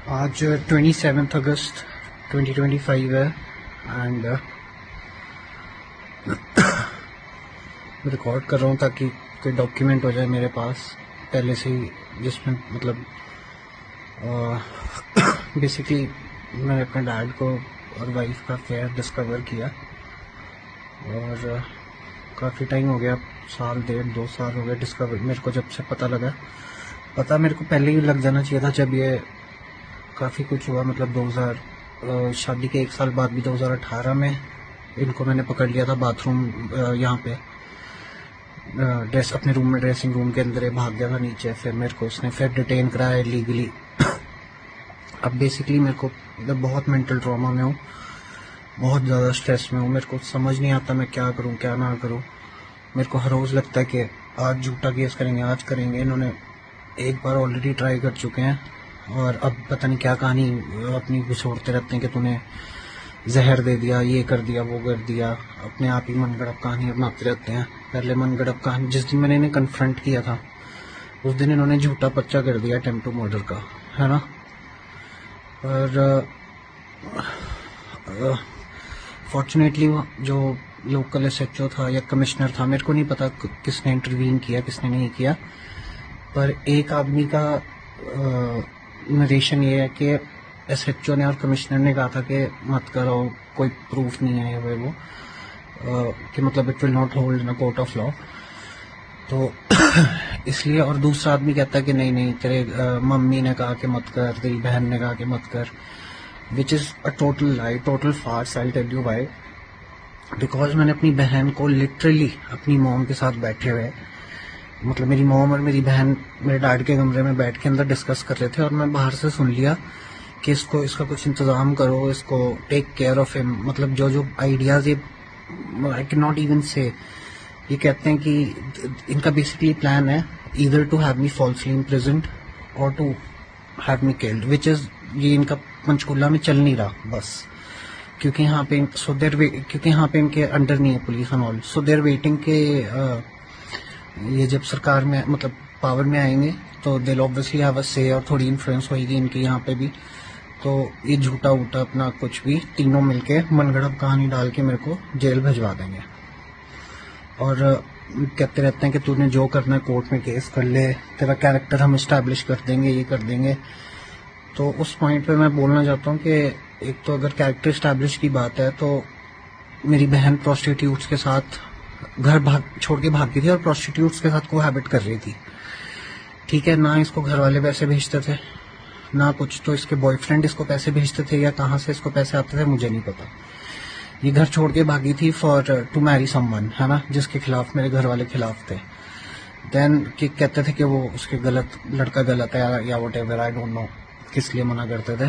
आज 27 अगस्त 2025 है and record कर रहा हूँ ताकि कोई डॉक्यूमेंट हो जाए मेरे पास पहले से ही, जिसमें मतलब बेसिकली मैंने अपने डैड को और वाइफ का अफेयर डिस्कवर किया और काफ़ी टाइम हो गया, साल 1.5-2 साल हो गए डिस्कवर मेरे को, जब से पता लगा। पता मेरे को पहले ही लग जाना चाहिए था जब ये काफ़ी कुछ हुआ, मतलब 2000 शादी के 1 साल बाद भी 2018 में इनको मैंने पकड़ लिया था बाथरूम यहाँ पे अपने रूम में, ड्रेसिंग रूम के अंदर भाग गया था नीचे, फिर मेरे को उसने फिर डिटेन कराया लीगली। अब बेसिकली मेरे को बहुत मेंटल ट्रॉमा में हूँ, बहुत ज़्यादा स्ट्रेस में हूँ, मेरे को समझ नहीं आता मैं क्या करूँ क्या ना करूँ। मेरे को हर रोज़ लगता है कि आज झूठा केस करेंगे, आज करेंगे। इन्होंने एक बार ऑलरेडी ट्राई कर चुके हैं और अब पता नहीं क्या कहानी अपनी घुसोड़ते रहते हैं कि तूने जहर दे दिया, ये कर दिया, वो कर दिया, अपने आप ही मनगढ़ंत कहानी बनाते रहते हैं। पहले मनगढ़ंत कहानी जिस दिन मैंने इन्हें कन्फ्रंट किया था उस दिन इन्होंने झूठा पर्चा कर दिया अटेम्प्ट टू मर्डर का, है ना। और फॉर्चुनेटली जो लोकल एसएचओ था या कमिश्नर था, मेरे को नहीं पता किसने इंटरवीन किया किसने नहीं किया, पर एक आदमी का नरेशन ये है कि एसएचओ ने और कमिश्नर ने कहा था कि मत करो, कोई प्रूफ नहीं है वो कि मतलब it will not hold in a court of law, तो इसलिए। और दूसरा आदमी कहता है कि नहीं नहीं तेरे मम्मी ने कहा कि मत कर, तेरी बहन ने कहा कि मत कर, which is a total lie, total farce. I tell you why, because मैंने अपनी बहन को लिटरली अपनी मॉम के साथ बैठे हुए, मतलब मेरी मॉम और मेरी बहन मेरे डैड के कमरे में बैठ के अंदर डिस्कस कर रहे थे और मैं बाहर से सुन लिया कि इसका कुछ इंतज़ाम करो, इसको टेक केयर ऑफ हिम। मतलब जो आइडियाज़ ये आई कैन नॉट इवन से, ये कहते हैं कि इनका बेसिकली प्लान है either to have me falsely imprisoned और to have me killed, which is ये इनका पंचकूला में चल नहीं रहा बस, क्योंकि यहाँ पे क्योंकि यहाँ पे इनके अंडर नहीं है police and all, so there waiting के ये जब सरकार में मतलब पावर में आएंगे तो दे ऑब्वियसली हैव अ से और थोड़ी इन्फ्लुएंस होगी इनकी यहाँ पे भी, तो ये झूठा वूठा अपना कुछ भी तीनों मिलके मनगढ़ंत कहानी डाल के मेरे को जेल भिजवा देंगे। और कहते रहते हैं कि तूने जो करना है कोर्ट में केस कर ले, तेरा कैरेक्टर हम इस्टेब्लिश कर देंगे, ये कर देंगे। तो उस पॉइंट पे मैं बोलना चाहता हूँ कि एक तो अगर कैरेक्टर इस्टेब्लिश की बात है तो मेरी बहन प्रोस्टिट्यूट्स के साथ घर छोड़ के भागी थी और प्रोस्टिट्यूट्स के साथ कोहैबिट कर रही थी, ठीक है ना। इसको घर वाले पैसे भेजते थे ना कुछ, तो इसके बॉयफ्रेंड इसको पैसे भेजते थे या कहाँ से इसको पैसे आते थे मुझे नहीं पता। ये घर छोड़ के भागी थी फॉर टू मैरी समवन, है ना, जिसके खिलाफ मेरे घर वाले खिलाफ थे। देन कहते थे कि वो उसके लड़का गलत है या what ever, I don't no किस लिए मना करते थे।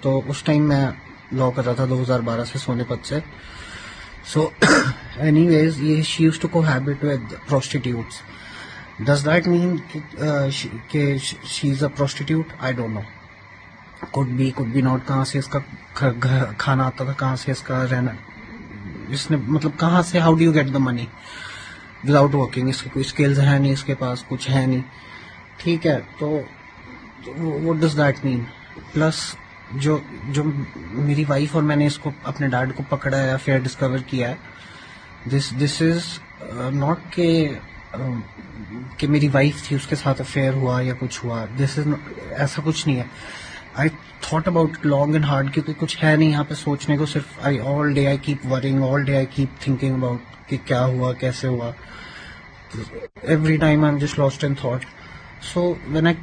तो उस टाइम मैं लॉ कर रहा था 2012 से सोनीपत से। सो एनीवेज ये she used to cohabit with prostitutes. Does that mean कि she is a prostitute? I don't know, could be not. कहाँ से इसका खाना आता था, कहाँ से इसका रहना, इसने मतलब कहाँ से, how do you get the money without working? इसके कोई स्किल्स है नहीं, इसके पास कुछ है नहीं, ठीक है। तो what does that mean? Plus जो मेरी वाइफ और मैंने इसको अपने डैड को पकड़ा है, अफेयर डिस्कवर किया है, दिस इज नॉट कि मेरी वाइफ थी उसके साथ अफेयर हुआ या कुछ हुआ, दिस इज ऐसा कुछ नहीं है। I thought about long and hard, क्योंकि कुछ है नहीं यहाँ पे सोचने को, सिर्फ all day I keep worrying, all day I keep thinking about कि क्या हुआ कैसे हुआ। Every time I am just lost in thought. So when I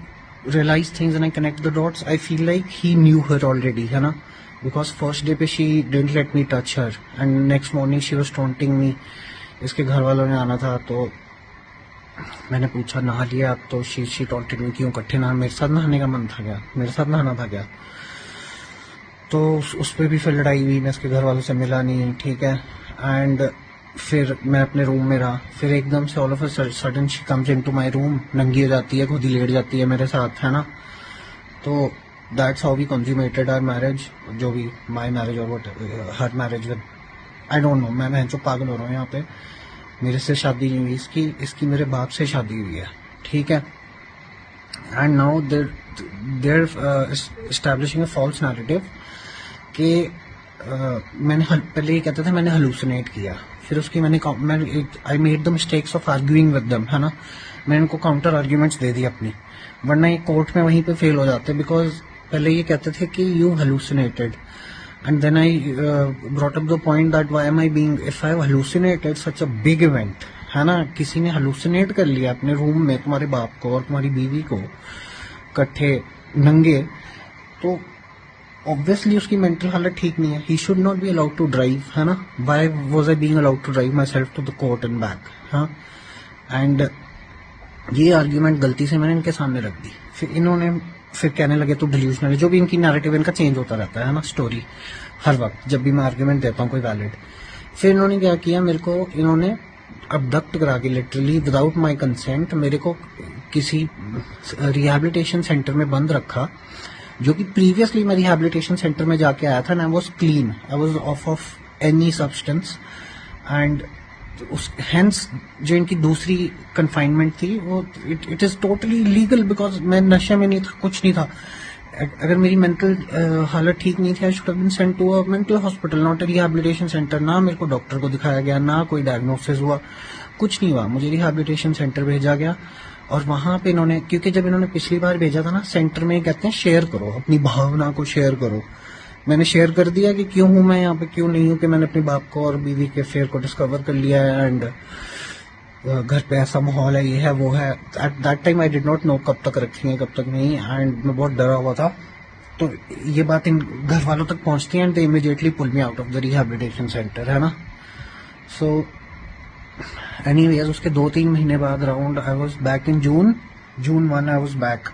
realize things and I connect the dots, I feel like he knew her already, है ना, because first day पे she didn't let me touch her and next morning she was taunting me। इसके घर वालों ने आना था तो मैंने पूछा नहा लिया आप? तो she taunted me, क्यों इकट्ठे नहा, मेरे साथ नहाने का मन था क्या, मेरे साथ नहाना था क्या? तो उस पर भी फिर लड़ाई हुई, मैं इसके घर वालों से मिला नहीं, ठीक है। एंड फिर मैं अपने रूम में रहा, फिर एकदम से all of a sudden she comes into my room, नंगी हो जाती है, खुद ही लेट जाती है मेरे साथ, है ना। तो that's how we consummated our marriage, जो भी माय मैरिज और what her marriage with, I don't know. मैं जो पागल हो रहा हूँ यहाँ पे, मेरे से शादी नहीं हुई इसकी मेरे बाप से शादी हुई है, ठीक है। And now they're establishing a false narrative कि मैंने पहले ये कहते थे मैंने हलूसिनेट किया, फिर उसकी मैंने I made the mistakes of arguing with them, है ना, मैंने इनको काउंटर आर्ग्यूमेंट्स दे दी अपनी, वरना ये कोर्ट में वहीं पे फेल हो जाते, बिकॉज पहले ये कहते थे कि you hallucinated, and then I brought up the point that why am I being, if I have hallucinated such a big event, है ना, किसी ने हलूसिनेट कर लिया अपने रूम में तुम्हारे बाप को और तुम्हारी बीवी को इकट्ठे नंगे, तो ऑब्वियसली उसकी मेंटल हालत ठीक नहीं है, he should not be allowed to drive, है ना, why was I being allowed to drive myself to the court and back, हाँ, एंड ये आर्ग्यूमेंट गलती से मैंने इनके सामने रख दी, फिर इन्होंने फिर कहने लगे तो डिल्यूशनल, जो भी इनकी नैरेटिव इनका चेंज होता रहता है ना, स्टोरी हर वक्त जब भी मैं आर्ग्यूमेंट देता हूँ कोई वैलिड, फिर इन्होंने क्या किया, मेरे को इन्होंने अबडक्ट करा के लिटरली विदाउट माई कंसेंट मेरे को किसी रिहैबिलिटेशन सेंटर में बंद रखा, जो कि प्रीवियसली मैं रिहैबिलिटेशन सेंटर में जाके आया था, and I was clean, I was of any substance, and उस हेंस जो इनकी दूसरी कन्फाइनमेंट थी वो it is totally legal, because मैं नशे में नहीं था, कुछ नहीं था, अगर मेरी मेंटल हालत ठीक नहीं थी I should have been sent to a mental hospital, not a rehabilitation centre, ना मेरे को डॉक्टर को दिखाया गया, ना कोई डायग्नोसिस हुआ, कुछ नहीं हुआ, मुझे रिहैबिलिटेशन सेंटर भेजा गया, और वहां पे इन्होंने, क्योंकि जब इन्होंने पिछली बार भेजा था ना सेंटर में, कहते हैं शेयर करो अपनी भावना को, शेयर करो, मैंने शेयर कर दिया कि क्यों हूं मैं यहाँ पे, क्यों नहीं हूं, कि मैंने अपने बाप को और बीवी के अफेयर को डिस्कवर कर लिया है, एंड घर पे ऐसा माहौल है, ये है वो है, at that time I did not know कब तक रखेंगे कब तक नहीं, एंड मैं बहुत डरा हुआ था, तो ये बात इन घर वालों तक पहुंचती है, and they immediately pull me out of the rehabilitation centre, है ना, सो एनीवेज उसके 2-3 महीने बाद around I was back in June 1 I was back,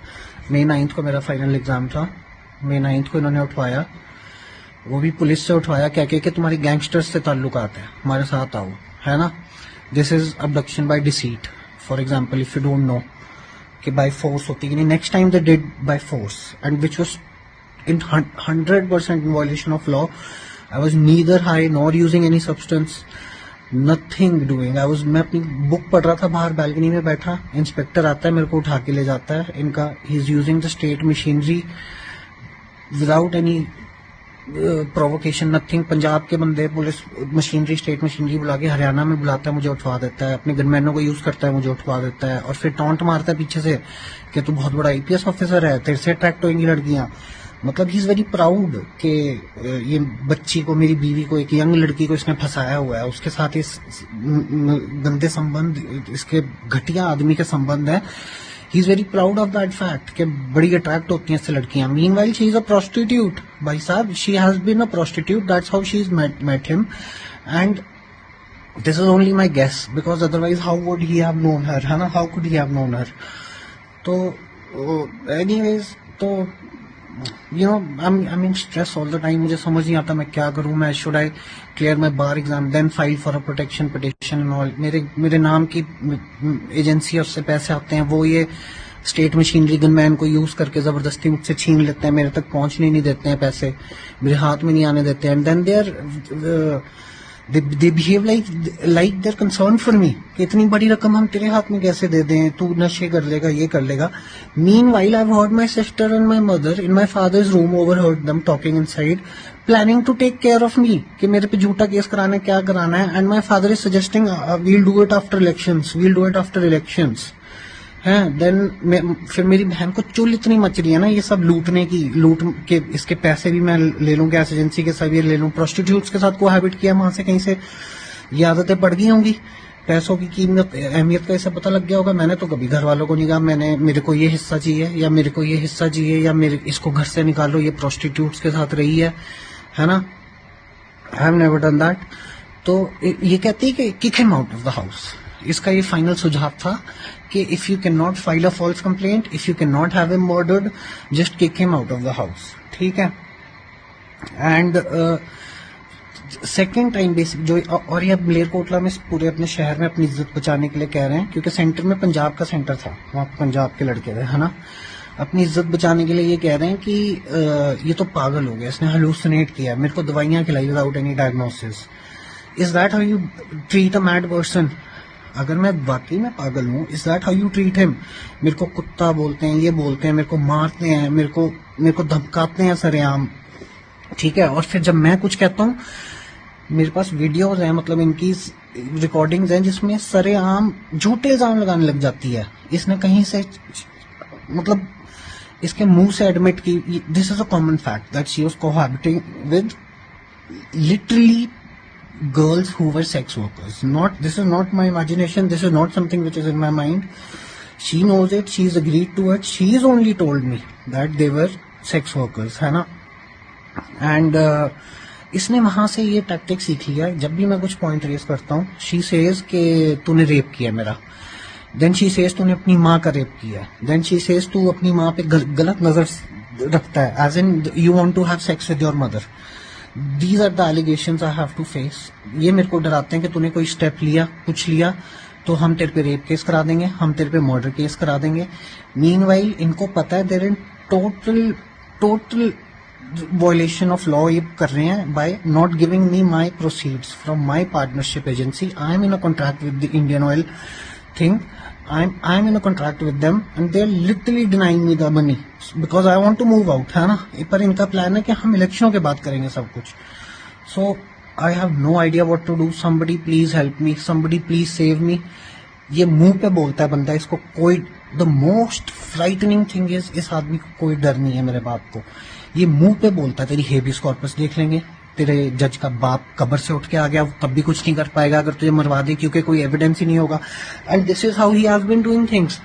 मई 9 को मेरा फाइनल एग्जाम था, मई 9 को इन्होंने उठवाया, वो भी पुलिस से उठवाया, क्या कि तुम्हारी गैंगस्टर्स से ताल्लुकात है, हमारे साथ आओ, है ना, this is abduction by deceit, for example if you don't know कि बाय फोर्स होती कि नहीं, next time they did by force, and which was in 100% in violation of law. I was neither high nor using any substance, nothing doing. मैं अपनी book पढ़ रहा था बाहर बैल्कनी में बैठा, इंस्पेक्टर आता है मेरे को उठा के ले जाता है इनका, he is using the state machinery without any provocation, nothing, Punjab के बंदे पुलिस मशीनरी, स्टेट मशीनरी बुला के हरियाणा में बुलाता है, मुझे उठवा देता है, अपने गनमैनों को यूज करता है, मुझे उठवा देता है, और फिर टॉन्ट मारता है पीछे से कि तू बहुत बड़ा आईपीएस ऑफिसर है, तेरे से अट्रैक्ट होंगी लड़कियां, मतलब ही इज वेरी प्राउड कि ये बच्ची को, मेरी बीवी को, एक यंग लड़की को इसने फंसाया हुआ है, उसके साथ इस गंदे संबंध, इसके घटिया आदमी के संबंध है, he is very proud of that fact कि बड़ी अट्रैक्ट होती हैं इससे लड़कियां, meanwhile she is a prostitute, भाई साहब, she has been a prostitute, that's how she is met him, and this is only my guess, because otherwise how would he have known her, है ना, how could he have known her, तो anyways, तो you know I am in stress all the time, मुझे समझ नहीं आता मैं क्या करूं, मैं should I clear my bar exam then file for a protection petition and all, मेरे नाम की एजेंसी, उससे पैसे आते हैं, वो ये स्टेट मशीनरी गनमैन को यूज करके जबरदस्ती मुझसे छीन लेते हैं, मेरे तक पहुंचने नहीं देते हैं पैसे, मेरे हाथ में नहीं आने देते हैं, and then they are they behave like they're concerned for me कि इतनी बड़ी रकम हम तेरे हाथ में कैसे दे दें, तू नशे कर लेगा, ये कर लेगा. Meanwhile, I've heard my sister and my mother in my father's room, overheard them talking inside, planning to take care of me कि मेरे पे झूठा केस कराना है, क्या कराना है, and my father is suggesting we'll do it after elections. है देन फिर मेरी बहन को चुल इतनी मच रही है ना, ये सब लूटने की, लूट के इसके पैसे भी मैं ले लूं, गैस एजेंसी के सब ये ले लूं, प्रोस्टिट्यूट्स के साथ कोहैबिट किया, वहां से कहीं से ये आदतें पड़ गई होंगी, पैसों की कीमत, अहमियत का इसे पता लग गया होगा. मैंने तो कभी घर वालों को नहीं कहा मेरे को ये हिस्सा चाहिए, या मेरे को ये हिस्सा चाहिए, या मेरे इसको घर से निकालो, ये प्रोस्टिट्यूट्स के साथ रही है ना, I have never done that. तो ये कहती है कि kick him out of the house. इसका ये फाइनल सुझाव था कि if you can not file a false complaint, if you can not have him murdered, just kick him out of the house, ठीक है. एंड सेकेंड टाइम बेसिक जो, और ये मलेरकोटला में पूरे अपने शहर में अपनी इज्जत बचाने के लिए कह रहे हैं, क्योंकि सेंटर में पंजाब का सेंटर था, वहाँ पंजाब के लड़के थे, है ना, अपनी इज्जत बचाने के लिए ये कह रहे हैं कि ये तो पागल हो गया, इसने हलूसिनेट किया, मेरे को दवाइयां खिलाई without any diagnosis. Is that how you treat a mad person? अगर मैं वाकई में पागल हूँ, is that how you treat him? मेरे को कुत्ता बोलते हैं, ये बोलते हैं, मेरे को मारते हैं, मेरे को धमकाते हैं सरेआम, ठीक है। और फिर जब मैं कुछ कहता हूँ, मेरे पास वीडियोस हैं, मतलब इनकी रिकॉर्डिंग्स हैं जिसमें सरेआम झूठे इल्जाम लगाने लग जाती है। इसने कहीं से, मतलब इसके मुंह से एडमिट की, this is a common fact that she was cohabiting with literally girls who were sex workers. This is not my imagination, this is not something which is in my mind. She knows it, she's agreed to it, she's only told me that they were sex workers, है ना। And इसने वहां से ये tactic सीख लिया, जब भी मैं कुछ पॉइंट रेस करता हूँ, शी सेज कि तूने रेप किया मेरा, देन शी सेज तूने अपनी माँ का रेप किया, देन शी सेज तू अपनी माँ पे गलत नजर रखता है, as in you want to have sex with your mother. These are the allegations I have to face. ये मेरे को डराते हैं कि तूने कोई स्टेप लिया, कुछ लिया, तो हम तेरे पे रेप केस करा देंगे, हम तेरे पे मर्डर केस करा देंगे। मीनवाइल इनको पता है they're in total violation of law ये कर रहे हैं by not giving me my proceeds from my partnership agency. I am in a contract with the Indian Oil thing, I am in a contract with them and they are literally denying me the money because I want to move out, है ना। पर इनका plan है कि हम इलेक्शनों के बाद करेंगे सब कुछ। So I have no idea what to do. Somebody please help me. Somebody please save me. ये मुंह पे बोलता है बंदा, इसको कोई, the most frightening thing is इस आदमी को कोई डर नहीं है मेरे बाप को। ये मुंह पे बोलता है तेरी हेबियस कॉर्पस देख लेंगे, तेरे जज का बाप कब्र से उठ के आ गया, तब भी कुछ नहीं कर पाएगा अगर तुझे मरवा दे, क्योंकि कोई एविडेंस ही नहीं होगा। And this is how he has been doing things.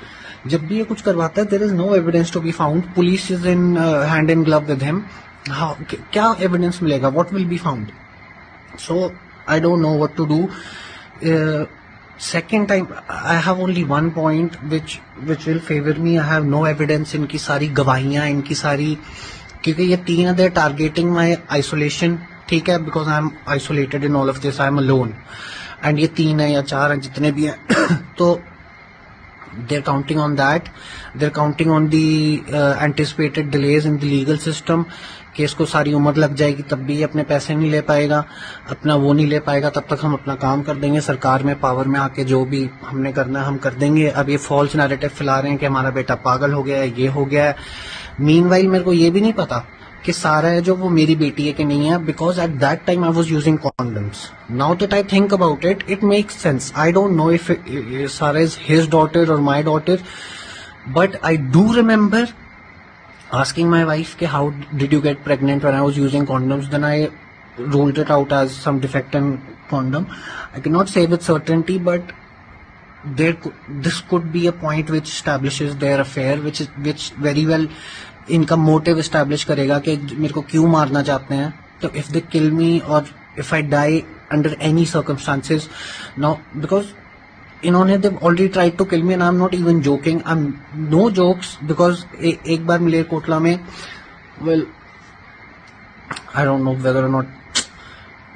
जब भी ये कुछ करवाता है, there is no evidence to be found, police is in hand in glove with him. क्या एविडेंस मिलेगा? What will be found? So I don't know what to do. Second time I have only one point which will favour me. I have no evidence. इनकी सारी गवाहियां, इनकी सारी, क्योंकि ये तीन है, they are targeting my isolation, ठीक है, because I am isolated in all of this, I am alone. And ये तीन है या चार है जितने भी हैं तो they are counting on that, they are counting on the anticipated delays in the legal system, कि इसको सारी उम्र लग जाएगी तब भी ये अपने पैसे नहीं ले पाएगा, अपना वो नहीं ले पाएगा, तब तक हम अपना काम कर देंगे, सरकार में पावर में आके जो भी हमने करना है हम कर देंगे। अब ये फॉल्स नैरेटिव फैला रहे हैं कि हमारा बेटा पागल हो गया है, ये हो गया है। मीनवाइल मेरे को ये भी नहीं पता कि सारा है जो वो मेरी बेटी है कि नहीं है, because at that time I was using condoms. Now that I think about it, it makes sense. I don't know if सारा इज हिज डॉटर और my daughter, but I do remember asking my wife कि how did you get pregnant when I was using condoms, then I ruled it out as some defect in condom. I cannot say with certainty, but this could be a point which establishes their affair, which very well इनका motive establish करेगा कि मेरे को क्यों मारना चाहते हैं। तो if they kill me or if I die under any circumstances, now because इन्होंने they already tried to kill me and I am not even joking, I am no jokes, because एक बार मलेरकोटला में, well I don't know whether or not,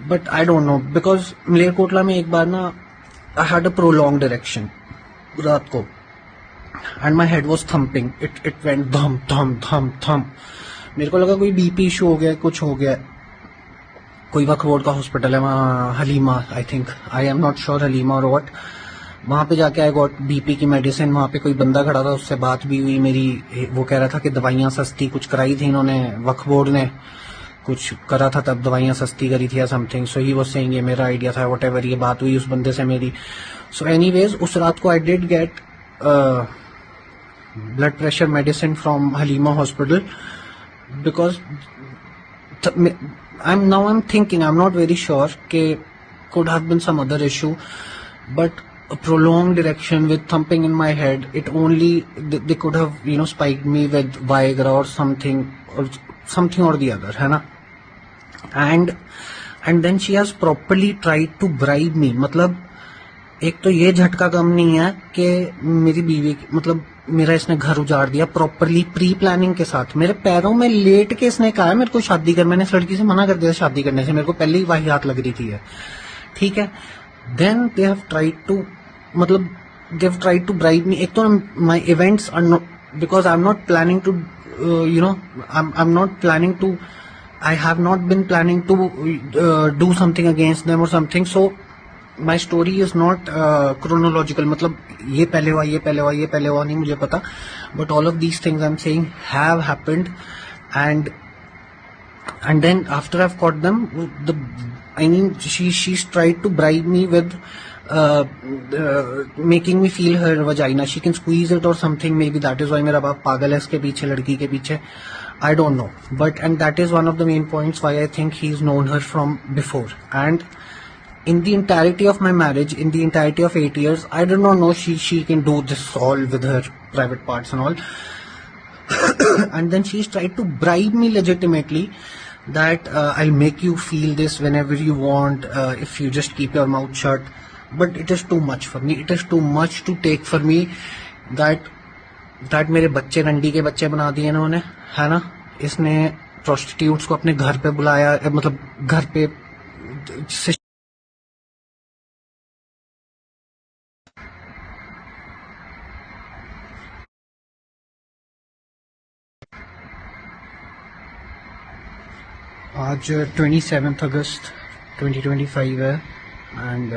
but I don't know, because Malerkotla में एक बार ना I had a prolong direction रात को and my head was thumping, it went धम धम धम थम। मेरे को लगा कोई बीपी इशू हो गया, कुछ हो गया। कोई वक्फबोर्ड का हॉस्पिटल है वहाँ, Halima I think, I am not sure Halima और व्हाट, वहां पे जाके आई गॉट बीपी की मेडिसिन। वहां पे कोई बंदा खड़ा था, उससे बात भी हुई मेरी, वो कह रहा था कि दवाइयां सस्ती कुछ कराई थी इन्होंने, वक्फ बोर्ड ने कुछ करा था तब दवाइयां सस्ती करी थी या something, so he was saying ये मेरा आइडिया था, व्हाटएवर, ये बात हुई उस बंदे से मेरी। सो एनीवेज उस रात को I did get blood pressure medicine from Halima hospital, because I am thinking, I am not very sure कि could have been some other issue, but a prolonged erection with thumping in my head, it only, they could have, you know, spiked me with Viagra or something or the other, है ना। and then she has properly tried to bribe me, मतलब एक तो ये झटका कम नहीं है कि मेरी बीवी, मतलब मेरा इसने घर उजाड़ दिया प्रॉपरली, प्री प्लानिंग के साथ, मेरे पैरों में लेट के इसने कहा मेरे को शादी कर, मैंने इस लड़की से मना कर दिया शादी करने से, मेरे को पहले ही वाहियात लग रही थी है, ठीक है। Then they have tried to, मतलब they have tried to bribe me. एक तो my events are not, because I'm not planning to, you know, I'm not planning to, I have not been planning to do something against them or something. So my story is not chronological, मतलब ये पहले हुआ, ये पहले हुआ, ये पहले हुआ, नहीं मुझे पता, but all of these things I am saying have happened. And then after I've caught them, she's tried to bribe me with making me feel her vagina. She can squeeze it or something. Maybe that is why मेरा बाप पागल है इसके पीछे, लड़की के पीछे. I don't know, and that is one of the main points why I think he's known her from before. And in the entirety of my marriage, in the entirety of 8 years, I did not know she can do this all with her private parts and all. And then she's tried to bribe me legitimately that I'll make you feel this whenever you want, if you just keep your mouth shut. But it is too much for me. It is too much to take for me that मेरे बच्चे रंडी के बच्चे बना दिए इन्होंने, है ना. इसने प्रोस्टिट्यूट्स को अपने घर पे बुलाया, मतलब घर पे आज 27 अगस्त 2025 है. एंड